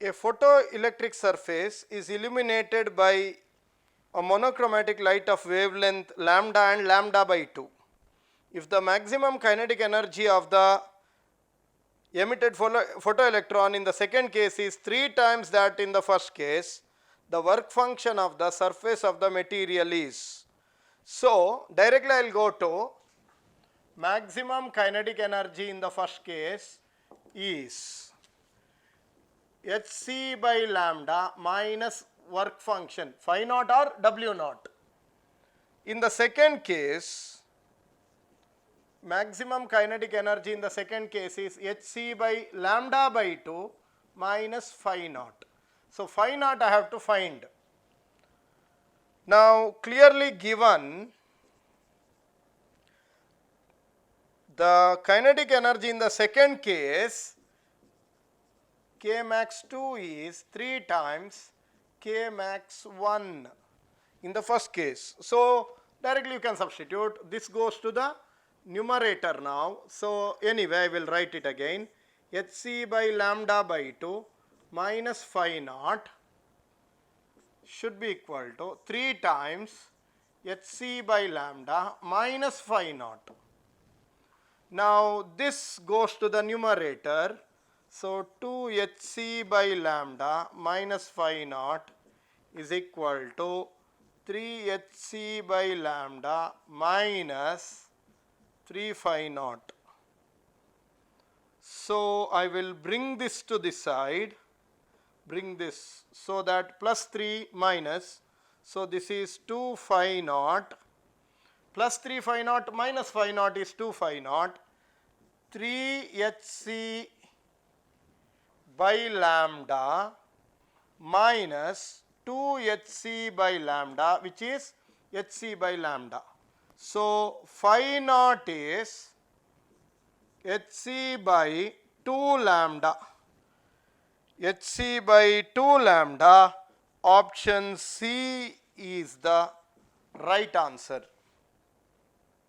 A photoelectric surface is illuminated by a monochromatic light of wavelength lambda and lambda by 2. If the maximum kinetic energy of the emitted photoelectron in the second case is 3 times that in the first case, the work function of the surface of the material is. So, directly I will go to maximum kinetic energy in the first case is hc by lambda minus work function phi naught or w naught. In the second case, maximum kinetic energy in the second case is hc by lambda by 2 minus phi naught. So, phi naught I have to find. Now, clearly given the kinetic energy in the second case, K max 2 is 3 times K max 1 in the first case. So, directly you can substitute. This goes to the numerator now. So, anyway I will write it again. hc by lambda by 2 minus phi naught should be equal to 3 times hc by lambda minus phi naught. Now, this goes to the numerator. So, 2 hc by lambda minus phi naught is equal to 3 hc by lambda minus 3 phi naught. So, I will bring this to this side, bring this, so that plus 3 minus, so this is 2 phi naught, plus 3 phi naught minus phi naught is 2 phi naught, 3 hc by lambda minus 2 hc by lambda, which is hc by lambda. So, phi naught is hc by 2 lambda, hc by 2 lambda. Option C is the right answer.